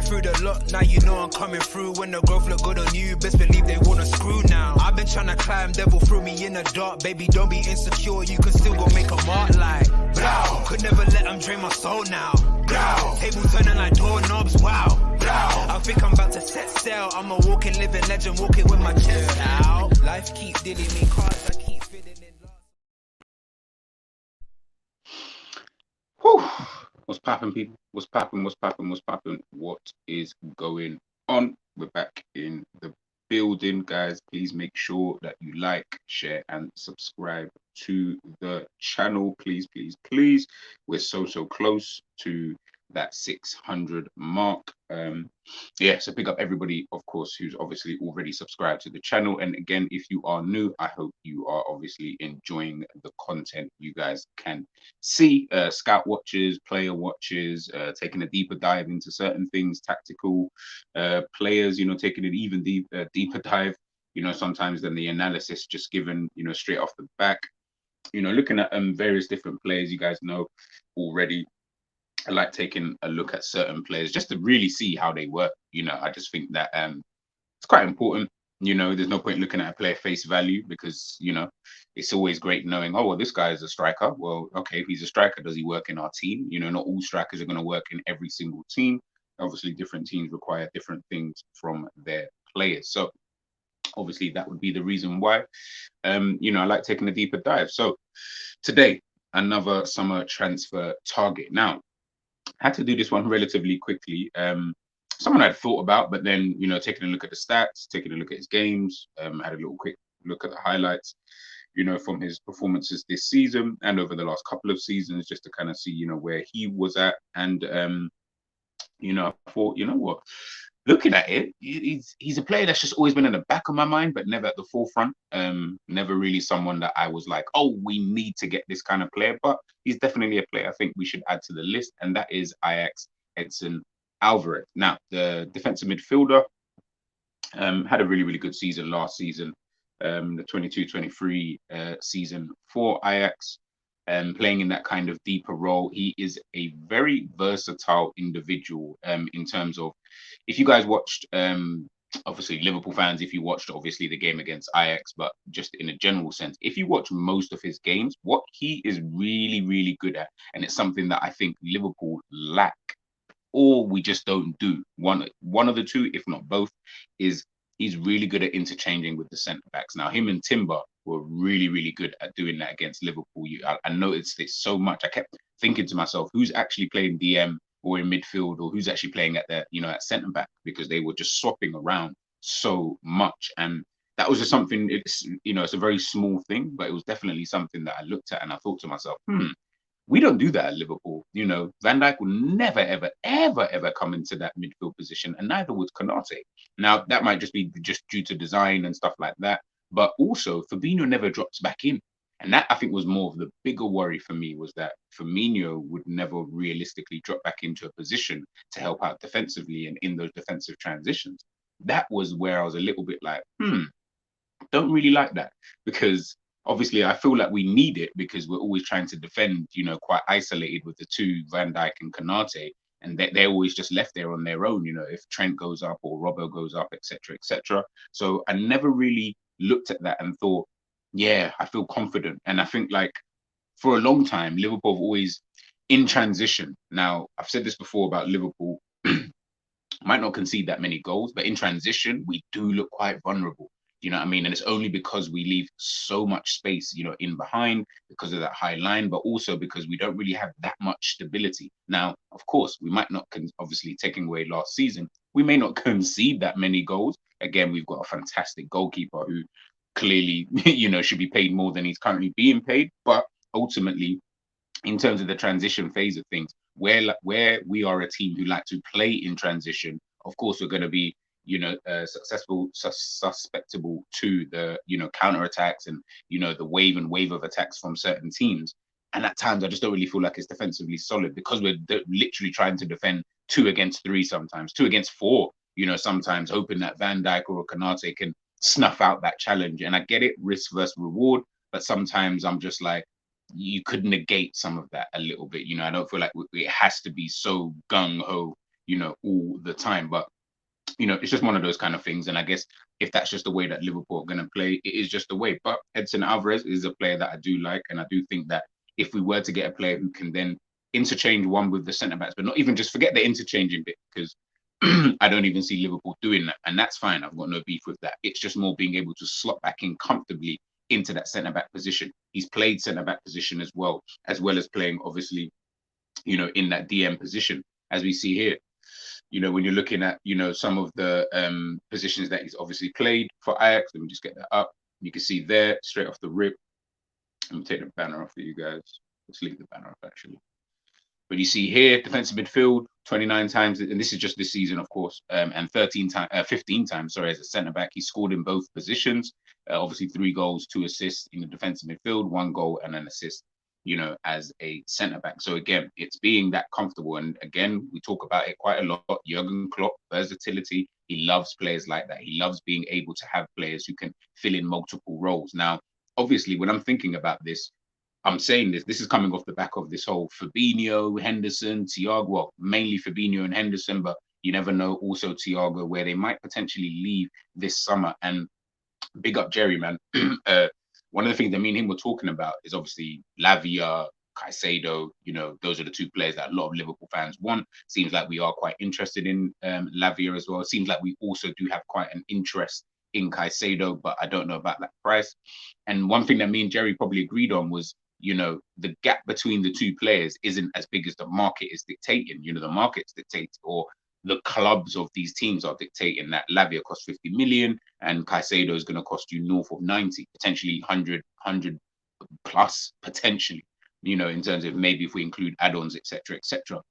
through the lot, now you know I'm coming through. When the growth look good on you, best believe they wanna screw now. I've been trying to climb, devil threw me in the dark. Baby, don't be insecure, you can still go make a mark like blow. Could never let them drain my soul now. Blow. Tables turning like doorknobs, wow. Blow. I think I'm about to set sail. I'm a walking, living legend, walking with my chest out. Life keep dealing me cards, I keep feeling it. Whew. What's popping, people? What's popping? What's popping? What's popping? What is going on? We're back in the building, guys. Please make sure that you like, share, and subscribe to the channel. Please, please, please. We're so close to that 600 mark. So pick up everybody, of course, who's obviously already subscribed to the channel. And again, if you are new, I hope you are obviously enjoying the content you guys can see. Scout watches, player watches, taking a deeper dive into certain things, tactical players, taking an even deeper dive, sometimes than the analysis just given, straight off the back, looking at various different players you guys know already. I like taking a look at certain players just to really see how they work. I just think that it's quite important. There's no point looking at a player face value because, it's always great knowing, oh, well, this guy is a striker. Well, okay, if he's a striker, does he work in our team? Not all strikers are going to work in every single team. Obviously, different teams require different things from their players. So obviously, that would be the reason why, I like taking a deeper dive. So today, another summer transfer target. Now, had to do this one relatively quickly. Someone I'd thought about, but then, taking a look at the stats, taking a look at his games, had a little quick look at the highlights, from his performances this season and over the last couple of seasons, just to kind of see, where he was at. And, I thought, what? Looking at it, he's a player that's just always been in the back of my mind, but never at the forefront. Never really someone that I was like, oh, we need to get this kind of player. But he's definitely a player I think we should add to the list, and that is Ajax Edson Alvarez. Now, the defensive midfielder had a really, really good season last season, the 22-23 season for Ajax. Playing in that kind of deeper role. He is a very versatile individual in terms of, if you guys watched, obviously Liverpool fans, if you watched obviously the game against Ajax, but just in a general sense, if you watch most of his games, what he is really, really good at, and it's something that I think Liverpool lack, or we just don't do, one of the two, if not both, is he's really good at interchanging with the centre backs. Now, him and Timber were really, really good at doing that against Liverpool. I noticed it so much. I kept thinking to myself, who's actually playing DM or in midfield, or who's actually playing at at centre back, because they were just swapping around so much. And that was just something, it's a very small thing, but it was definitely something that I looked at and I thought to myself, we don't do that at Liverpool. Van Dijk will never, ever, ever, ever come into that midfield position, and neither would Konate. Now, that might just be just due to design and stuff like that. But also, Fabinho never drops back in. And that, I think, was more of the bigger worry for me, was that Firmino would never realistically drop back into a position to help out defensively and in those defensive transitions. That was where I was a little bit like, don't really like that, because obviously I feel like we need it, because we're always trying to defend, quite isolated with the two, Van Dijk and Konate, and they're always just left there on their own, if Trent goes up or Robbo goes up, etc., etc. So I never really looked at that and thought, yeah, I feel confident. And I think, like, for a long time, Liverpool have always, in transition. Now, I've said this before about Liverpool, might not concede that many goals, but in transition, we do look quite vulnerable. You know what I mean? And it's only because we leave so much space, in behind, because of that high line, but also because we don't really have that much stability. Now, of course, we might not, obviously, taking away last season, we may not concede that many goals. Again, we've got a fantastic goalkeeper who clearly, should be paid more than he's currently being paid. But ultimately, in terms of the transition phase of things, where we are a team who like to play in transition, of course, we're going to be, susceptible to the, counterattacks and, the wave of attacks from certain teams. And at times, I just don't really feel like it's defensively solid, because we're literally trying to defend 2 against 3 sometimes, 2 against 4, sometimes, hoping that Van Dijk or Konate can snuff out that challenge. And I get it, risk versus reward, but sometimes I'm just like, you could negate some of that a little bit. I don't feel like it has to be so gung-ho, all the time. But it's just one of those kind of things. And I guess if that's just the way that Liverpool are going to play, it is just the way. But Edson Alvarez is a player that I do like. And I do think that if we were to get a player who can then interchange one with the centre backs, but not even just forget the interchanging bit, because I don't even see Liverpool doing that. And that's fine. I've got no beef with that. It's just more being able to slot back in comfortably into that centre back position. He's played centre back position as well as playing, obviously, in that DM position, as we see here. When you're looking at, some of the positions that he's obviously played for Ajax, let me just get that up. You can see there, straight off the rip. Let me take the banner off for you guys. Let's leave the banner up, actually. But you see here, defensive midfield, 29 times, and this is just this season, of course, and 15 times, sorry, as a centre-back. He scored in both positions. Obviously, 3 goals, 2 assists in the defensive midfield, 1 goal and an assist, as a centre-back. So again, it's being that comfortable. And again, we talk about it quite a lot. Jurgen Klopp, versatility. He loves players like that. He loves being able to have players who can fill in multiple roles. Now, obviously, when I'm thinking about this, I'm saying this is coming off the back of this whole Fabinho, Henderson, Thiago, well, mainly Fabinho and Henderson, but you never know, also Thiago, where they might potentially leave this summer. And big up Jerry, man. One of the things that me and him were talking about is obviously Lavia, Caicedo. Those are the 2 players that a lot of Liverpool fans want. Seems like we are quite interested in Lavia as well. Seems like we also do have quite an interest in Caicedo, but I don't know about that price. And one thing that me and Jerry probably agreed on was, the gap between the 2 players isn't as big as the market is dictating. The market's dictating, or the clubs of these teams are dictating that Lavia costs 50 million and Caicedo is going to cost you north of 90, potentially 100 plus, potentially, in terms of maybe if we include add-ons, etc., etc.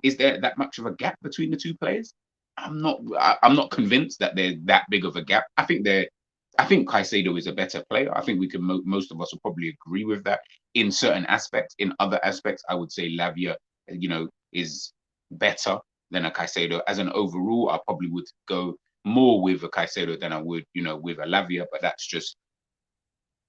Is there that much of a gap between the 2 players? I'm not convinced that there's that big of a gap. I think Caicedo is a better player. I think we can most of us will probably agree with that in certain aspects. In other aspects, I would say Lavia, is better than a Caicedo. As an overall, I probably would go more with a Caicedo than I would, with a Lavia, but that's just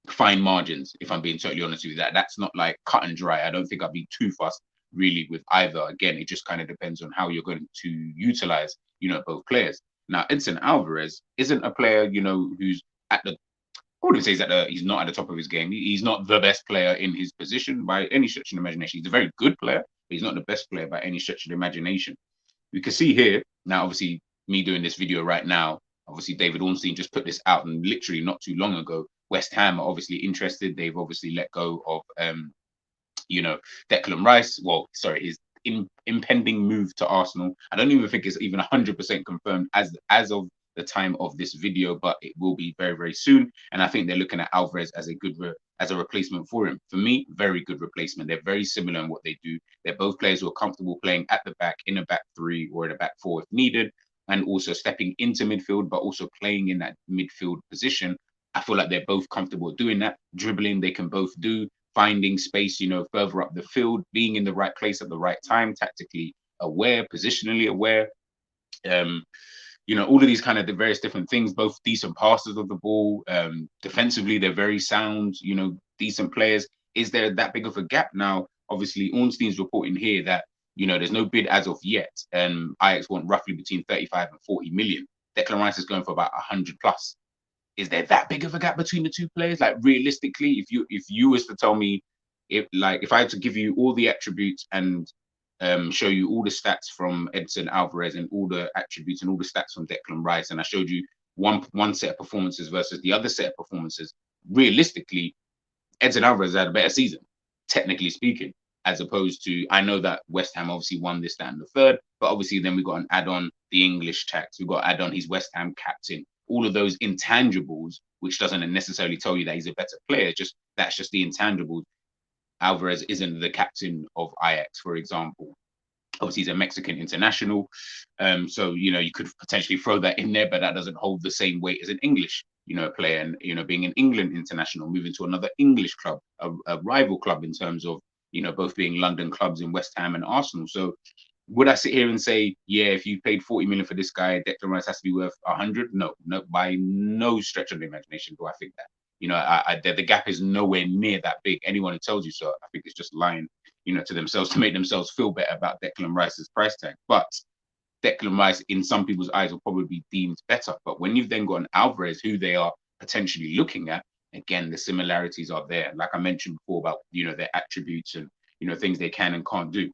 fine margins, if I'm being totally honest with you. That's not like cut and dry. I don't think I'd be too fussed really with either. Again, it just kind of depends on how you're going to utilize, both players. Now, Edson Alvarez isn't a player, who's at the, I wouldn't say he's not at the top of his game. He's not the best player in his position by any stretch of the imagination. He's a very good player, but he's not the best player by any stretch of the imagination. You can see here, now obviously me doing this video right now, obviously David Ornstein just put this out, and literally not too long ago, West Ham are obviously interested. They've obviously let go of, Declan Rice. Well, sorry, his impending move to Arsenal. I don't even think it's even 100% confirmed as of the time of this video, but it will be very, very soon. And I think they're looking at Alvarez as a good as a replacement for him. For me, very good replacement. They're very similar in what they do. They're both players who are comfortable playing at the back, in a back 3 or in a back 4 if needed, and also stepping into midfield, but also playing in that midfield position. I feel like they're both comfortable doing that. Dribbling, they can both do. Finding space, further up the field, being in the right place at the right time, tactically aware, positionally aware. All of these kind of the various different things, both decent passers of the ball. Defensively, they're very sound, decent players. Is there that big of a gap now? Obviously, Ornstein's reporting here that, there's no bid as of yet. And Ajax want roughly between 35 and 40 million. Declan Rice is going for about 100 plus. Is there that big of a gap between the 2 players? Like, realistically, if you was to tell me, if I had to give you all the attributes and show you all the stats from Edson Alvarez and all the attributes and all the stats from Declan Rice, and I showed you one set of performances versus the other set of performances, realistically, Edson Alvarez had a better season, technically speaking, as opposed to, I know that West Ham obviously won this, that, and the third, but obviously then we got an add-on, the English tax, we got add-on, he's West Ham captain, all of those intangibles, which doesn't necessarily tell you that he's a better player, that's just the intangibles. Alvarez isn't the captain of Ajax, for example. Obviously, he's a Mexican international. So, you could potentially throw that in there, but that doesn't hold the same weight as an English, player. And, being an England international, moving to another English club, a rival club in terms of, both being London clubs in West Ham and Arsenal. So would I sit here and say, yeah, if you paid 40 million for this guy, Declan Rice has to be worth 100? No, by no stretch of the imagination do I think that. The gap is nowhere near that big. Anyone who tells you so, I think it's just lying, to themselves to make themselves feel better about Declan Rice's price tag. But Declan Rice, in some people's eyes, will probably be deemed better. But when you've then got an Alvarez, who they are potentially looking at, again, the similarities are there. Like I mentioned before about, their attributes and, things they can and can't do.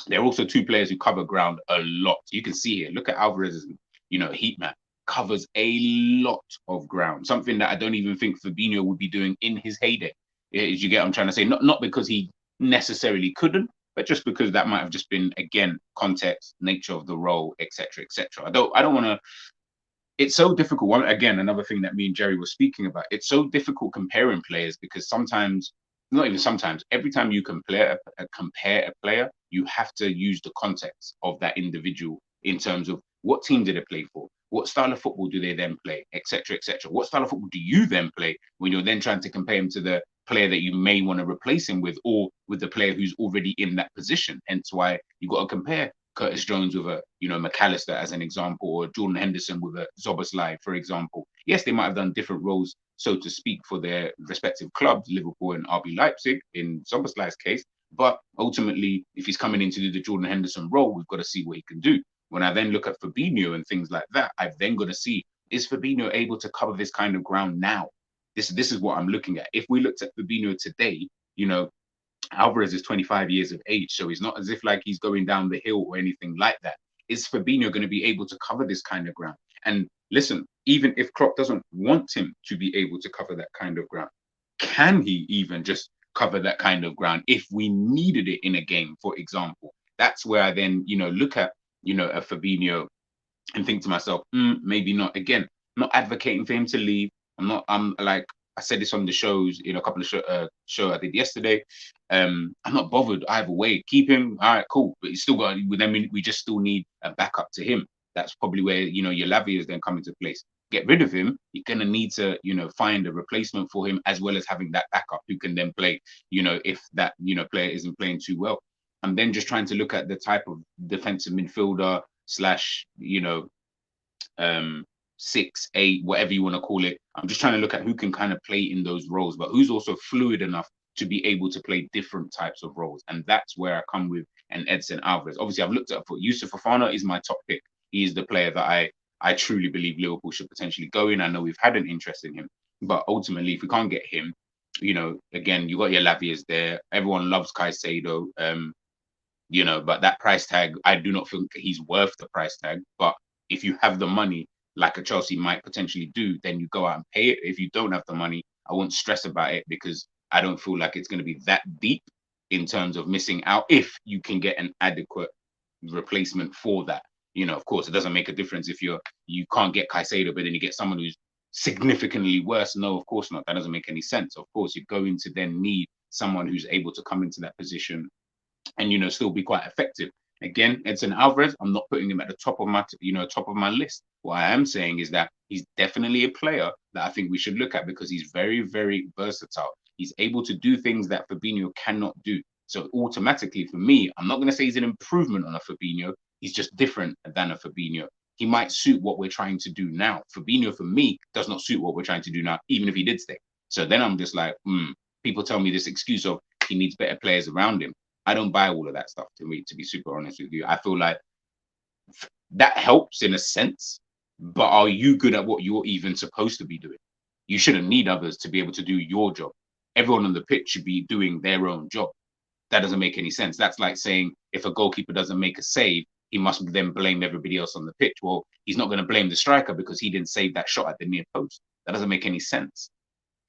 They're also two players who cover ground a lot. You can see here, look at Alvarez's, heat map, covers a lot of ground, something that I don't even think Fabinho would be doing in his heyday. Is you get what I'm trying to say? Not because he necessarily couldn't, but just because that might have just been, again, context, nature of the role, etc., etc. I don't want to. It's so difficult. One, again, another thing that me and Jerry were speaking about. It's so difficult comparing players because sometimes, not even sometimes, every time you compare a player, you have to use the context of that individual in terms of what team do they play for, what style of football do they then play, etc., etc. What style of football do you then play when you're then trying to compare him to the player that you may want to replace him with, or with the player who's already in that position? Hence why you got to compare Curtis Jones with a, McAllister as an example, or Jordan Henderson with a Szoboszlai, for example. Yes, they might have done different roles, so to speak, for their respective clubs, Liverpool and RB Leipzig in Szoboszlai's case. But ultimately, if he's coming in to do the Jordan Henderson role, we've got to see what he can do. When I then look at Fabinho and things like that, I've then got to see, is Fabinho able to cover this kind of ground now? This is what I'm looking at. If we looked at Fabinho today, Alvarez is 25 years of age, so it's not as if like he's going down the hill or anything like that. Is Fabinho going to be able to cover this kind of ground? And listen, even if Klopp doesn't want him to be able to cover that kind of ground, can he even just cover that kind of ground if we needed it in a game, for example? That's where I then, look at, a Fabinho and think to myself, maybe not. Again, I'm not advocating for him to leave. I'm like, I said this on the shows, a couple of show I did yesterday. I'm not bothered either way. Keep him, all right, cool. But he's still got. Then we just still need a backup to him. That's probably where your Lavia is then come into place. Get rid of him. You're gonna need to find a replacement for him, as well as having that backup who can then play. If that player isn't playing too well. I'm then just trying to look at the type of defensive midfielder slash 6, 8, whatever you want to call it. I'm just trying to look at who can kind of play in those roles, but who's also fluid enough to be able to play different types of roles. And that's where I come with an Edson Alvarez. Obviously, I've looked at for Yusuf Fofana is my top pick. He is the player that I truly believe Liverpool should potentially go in. I know we've had an interest in him, but ultimately, if we can't get him, again, you got your Lavias there. Everyone loves Caicedo, but that price tag, I do not think he's worth the price tag. But if you have the money, like a Chelsea might potentially do, then you go out and pay it. If you don't have the money, I won't stress about it because I don't feel like it's going to be that deep in terms of missing out if you can get an adequate replacement for that. Of course, it doesn't make a difference if you can't get Caicedo, but then you get someone who's significantly worse. No, of course not. That doesn't make any sense. Of course, you're going to then need someone who's able to come into that position and still be quite effective. Again, Edson Alvarez, I'm not putting him at the top of my list. What I am saying is that he's definitely a player that I think we should look at because he's very, very versatile. He's able to do things that Fabinho cannot do. So automatically, for me, I'm not going to say he's an improvement on a Fabinho. He's just different than a Fabinho. He might suit what we're trying to do now. Fabinho, for me, does not suit what we're trying to do now, even if he did stay. So then I'm just like, people tell me this excuse of he needs better players around him. I don't buy all of that stuff, to be super honest with you. I feel like that helps in a sense, but are you good at what you're even supposed to be doing? You shouldn't need others to be able to do your job. Everyone on the pitch should be doing their own job. That doesn't make any sense. That's like saying if a goalkeeper doesn't make a save, he must then blame everybody else on the pitch. Well, he's not going to blame the striker because he didn't save that shot at the near post. That doesn't make any sense.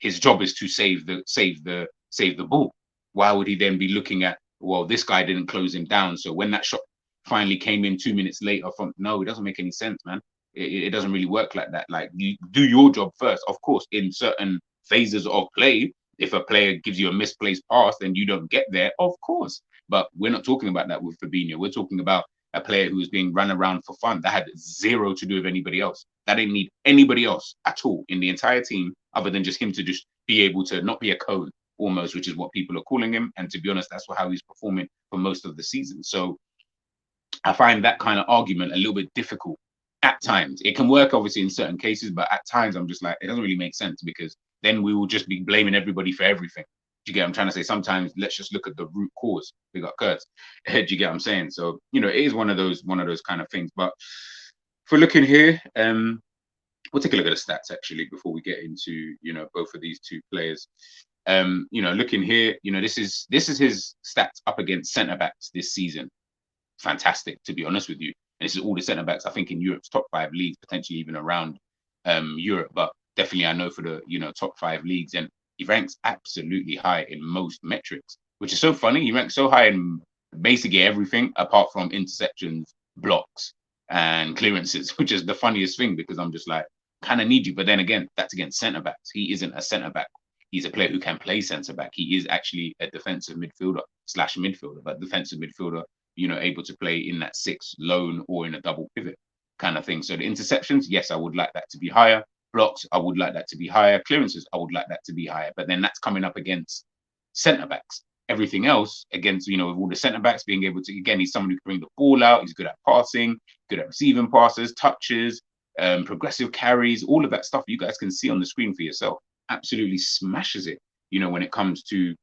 His job is to save the ball. Why would he then be looking at, well, this guy didn't close him down, so when that shot finally came in 2 minutes later no, it doesn't make any sense, man. It doesn't really work like that. Like, you do your job first. Of course, in certain phases of play, if a player gives you a misplaced pass, then you don't get there, of course. But we're not talking about that with Fabinho. We're talking about a player who was being run around for fun. That had zero to do with anybody else. That didn't need anybody else at all in the entire team other than just him to just be able to not be a cone almost, which is what people are calling him. And to be honest, that's how he's performing for most of the season. So I find that kind of argument a little bit difficult at times. It can work obviously in certain cases, but at times I'm just like, it doesn't really make sense because then we will just be blaming everybody for everything. Do you get what I'm trying to say? Sometimes let's just look at the root cause. We got Kurtz. Do you get what I'm saying? So, it is one of those kind of things. But if we're looking here, we'll take a look at the stats actually before we get into, both of these two players. Looking here, this is his stats up against centre backs this season. Fantastic, to be honest with you. And this is all the centre backs, I think, in Europe's top 5 leagues, potentially even around Europe, but definitely I know for the top 5 leagues. And he ranks absolutely high in most metrics, which is so funny. He ranks so high in basically everything apart from interceptions, blocks, and clearances, which is the funniest thing because I'm just like, kind of need you. But then again, that's against centre backs. He isn't a centre back. He's a player who can play centre back. He is actually a defensive midfielder / midfielder, but defensive midfielder, able to play in that 6 lone or in a double pivot kind of thing. So the interceptions, yes, I would like that to be higher. Blocks, I would like that to be higher. Clearances, I would like that to be higher. But then that's coming up against centre backs. Everything else against, with all the centre backs being able to, again, he's someone who can bring the ball out. He's good at passing, good at receiving passes, touches, progressive carries, all of that stuff you guys can see on the screen for yourself. Absolutely smashes it, when it comes to,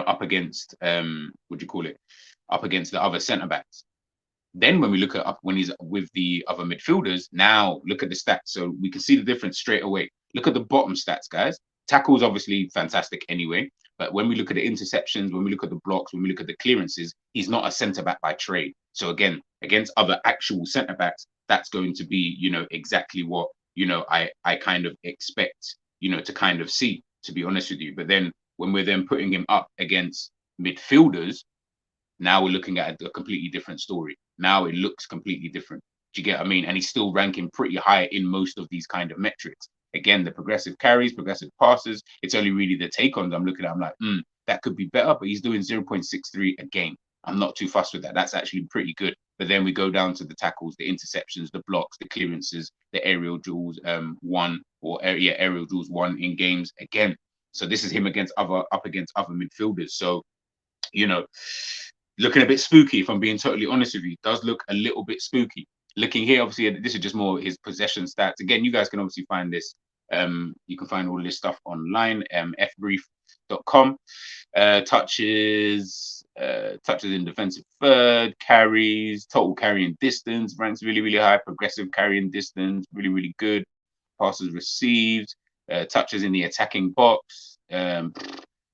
up against, up against the other centre backs. Then when we look at when he's with the other midfielders, now look at the stats. So we can see the difference straight away. Look at the bottom stats, guys. Tackles, obviously fantastic anyway. But when we look at the interceptions, when we look at the blocks, when we look at the clearances, he's not a centre back by trade. So again, against other actual centre backs, that's going to be, exactly what, I kind of expect, to kind of see, to be honest with you. But then when we're then putting him up against midfielders, now we're looking at a completely different story. Now it looks completely different. Do you get what I mean? And he's still ranking pretty high in most of these kind of metrics. Again, the progressive carries, progressive passes, it's only really the take-ons I'm looking at. I'm like, that could be better, but he's doing 0.63 a game. I'm not too fussed with that. That's actually pretty good. But then we go down to the tackles, the interceptions, the blocks, the clearances, the aerial duels, aerial duels 1 in games again. So this is him up against other midfielders. So, looking a bit spooky, if I'm being totally honest with you. Does look a little bit spooky. Looking here, obviously, this is just more his possession stats. Again, you guys can obviously find this. You can find all this stuff online, fbrief.com. Touches in defensive third, carries, total carrying distance, ranks really, really high. Progressive carrying distance, really, really good. Passes received, touches in the attacking box,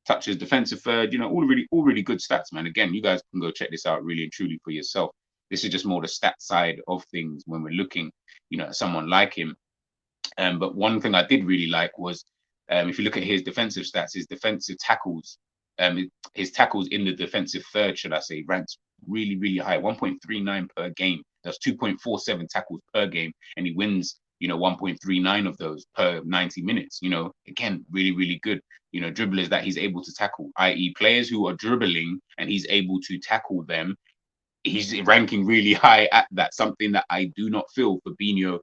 touches defensive third, all really good stats, man. Again, you guys can go check this out really and truly for yourself. This is just more the stat side of things when we're looking, at someone like him. But one thing I did really like was, if you look at his defensive stats, his defensive tackles, his tackles in the defensive third, should I say, ranks really, really high, 1.39 per game. That's 2.47 tackles per game, and he wins, 1.39 of those per 90 minutes. Again, really, really good. Dribblers that he's able to tackle, i.e. players who are dribbling and he's able to tackle them. He's ranking really high at that, something that I do not feel Fabinho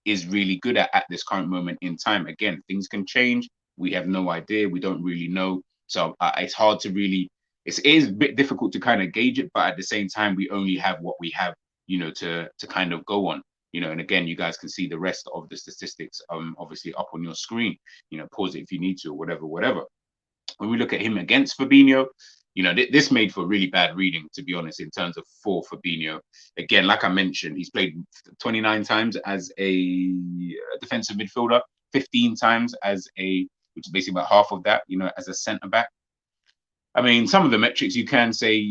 is really good at this current moment in time. Again, things can change. We have no idea. We don't really know. So it's hard to really, it is a bit difficult to kind of gauge it, but at the same time, we only have what we have, to kind of go on. And again, you guys can see the rest of the statistics, obviously up on your screen. Pause it if you need to, or whatever. When we look at him against Fabinho, this made for really bad reading, to be honest, in terms of for Fabinho. Again, like I mentioned, he's played 29 times as a defensive midfielder, 15 times which is basically about half of that, as a centre back. I mean, some of the metrics you can say,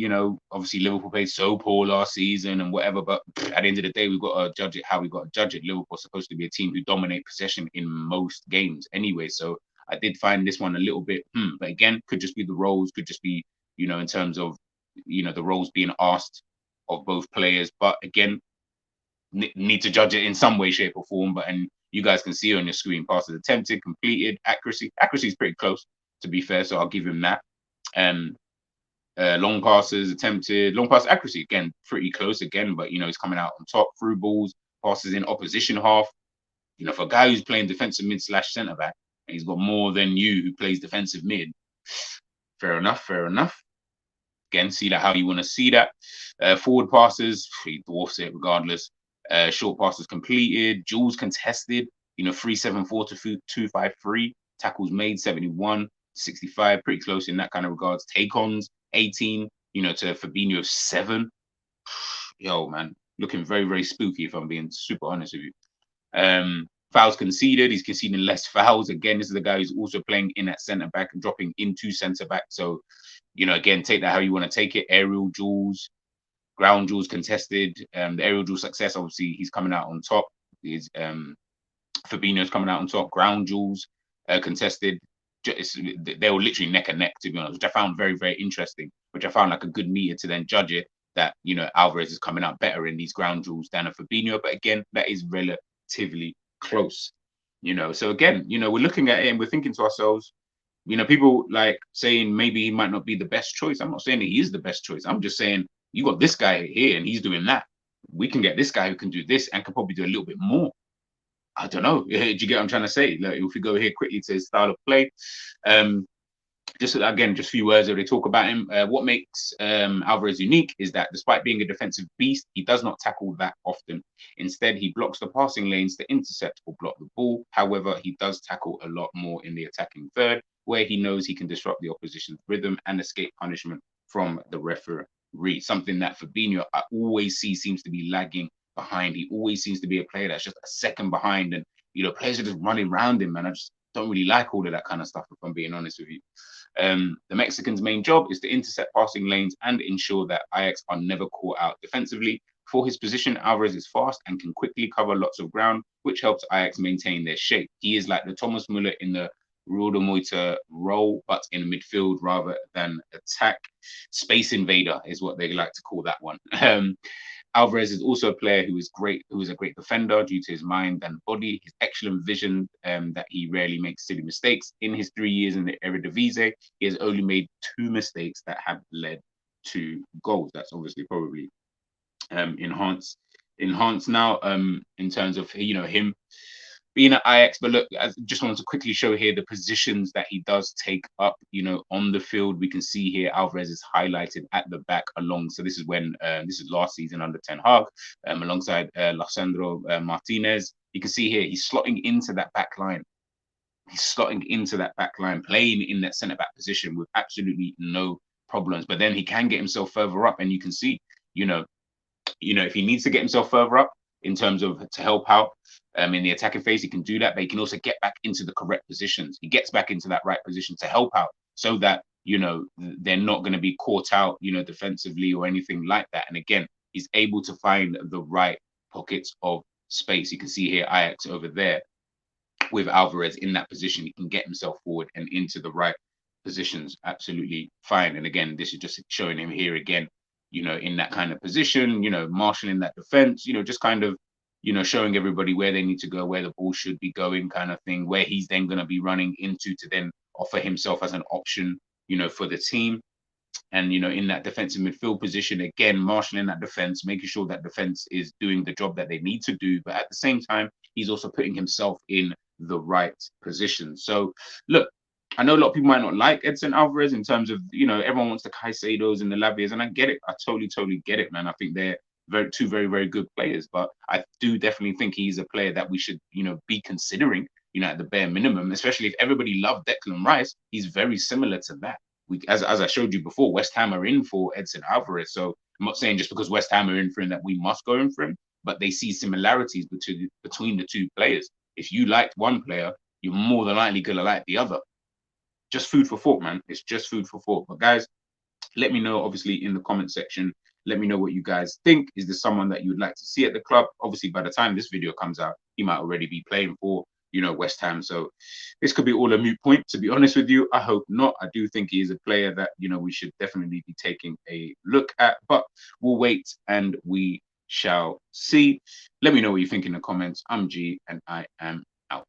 obviously Liverpool played so poor last season and whatever, but at the end of the day, we've got to judge it how we've got to judge it. Liverpool's supposed to be a team who dominate possession in most games anyway. So I did find this one a little bit, but again, could just be the roles, could just be, in terms of, the roles being asked of both players. But again, need to judge it in some way, shape or form. And you guys can see on your screen, passes attempted, completed, accuracy. Accuracy is pretty close, to be fair, so I'll give him that. Long passes attempted, long pass accuracy, again, pretty close again, but, he's coming out on top. Through balls, passes in opposition half. For a guy who's playing defensive mid / centre back, and he's got more than you who plays defensive mid, fair enough. Again, see that how you want to see that. Forward passes, he dwarfs it regardless. Short passes completed, duels contested, 374 to 253. Tackles made 71, 65, pretty close in that kind of regards. Take-ons, 18, to Fabinho, 7. Yo, man, looking very, very spooky if I'm being super honest with you. Fouls conceded, he's conceding less fouls. Again, this is the guy who's also playing in at centre-back and dropping into centre-back. So, again, take that how you want to take it. Aerial duels, ground duels contested. The aerial duel success, obviously, he's coming out on top. Fabinho's coming out on top. Ground duels contested. They were literally neck and neck, to be honest, which I found very, very interesting, which I found like a good meter to then judge it, that, Alvarez is coming out better in these ground duels than a Fabinho. But again, that is relatively close, So again, we're looking at it and we're thinking to ourselves, people like saying maybe he might not be the best choice. I'm not saying he is the best choice. I'm just saying you got this guy here and he's doing that. We can get this guy who can do this and can probably do a little bit more. I don't know. Do you get what I'm trying to say? Like, if we go here quickly to his style of play, just a few words that they talk about him. What makes Alvarez unique is that despite being a defensive beast, he does not tackle that often. Instead, he blocks the passing lanes to intercept or block the ball. However, he does tackle a lot more in the attacking third, where he knows he can disrupt the opposition's rhythm and escape punishment from the referee. Something that Fabinho, I always see, seems to be lagging behind. He always seems to be a player that's just a second behind, and players are just running around him, and I just don't really like all of that kind of stuff, if I'm being honest with you. The Mexican's main job is to intercept passing lanes and ensure that Ajax are never caught out defensively. For his position, Alvarez is fast and can quickly cover lots of ground, which helps Ajax maintain their shape. He is like the Thomas Muller in the Rumours role, but in midfield rather than attack. Space invader is what they like to call that one. Alvarez is also a player who is a great defender due to his mind and body, his excellent vision, that he rarely makes silly mistakes. In his 3 years in the Eredivisie, he has only made 2 mistakes that have led to goals. That's obviously probably enhanced now in terms of him being at Ajax. But look, I just wanted to quickly show here the positions that he does take up, on the field. We can see here Alvarez is highlighted at the back so this is when, this is last season under Ten Hag, alongside Lisandro Martinez. You can see here, he's slotting into that back line. Playing in that centre-back position with absolutely no problems. But then he can get himself further up, and you can see, if he needs to get himself further up in terms of to help out in the attacking phase, he can do that, but he can also get back into the correct positions. He gets back into that right position to help out so that, they're not going to be caught out, defensively or anything like that. And again, he's able to find the right pockets of space. You can see here Ajax over there with Alvarez in that position. He can get himself forward and into the right positions absolutely fine. And again, this is just showing him here again, in that kind of position, marshalling that defense, just kind of, showing everybody where they need to go, where the ball should be going, kind of thing, where he's then going to be running into to then offer himself as an option, for the team. And, in that defensive midfield position, again, marshalling that defense, making sure that defense is doing the job that they need to do. But at the same time, he's also putting himself in the right position. So, look, I know a lot of people might not like Edson Alvarez in terms of, everyone wants the Caicedos and the Lavias, and I get it. I totally get it, man. I think they're two very, very good players, but I do definitely think he's a player that we should, be considering, at the bare minimum, especially if everybody loved Declan Rice. He's very similar to that. As I showed you before, West Ham are in for Edson Alvarez. So I'm not saying just because West Ham are in for him that we must go in for him, but they see similarities between the two players. If you liked one player, you're more than likely going to like the other. Just food for thought, man. It's just food for thought. But guys, let me know, obviously, in the comment section. Let me know what you guys think. Is there someone that you would like to see at the club? Obviously, by the time this video comes out, he might already be playing for, West Ham. So this could be all a moot point, to be honest with you. I hope not. I do think he is a player that, we should definitely be taking a look at. But we'll wait and we shall see. Let me know what you think in the comments. I'm G and I am out.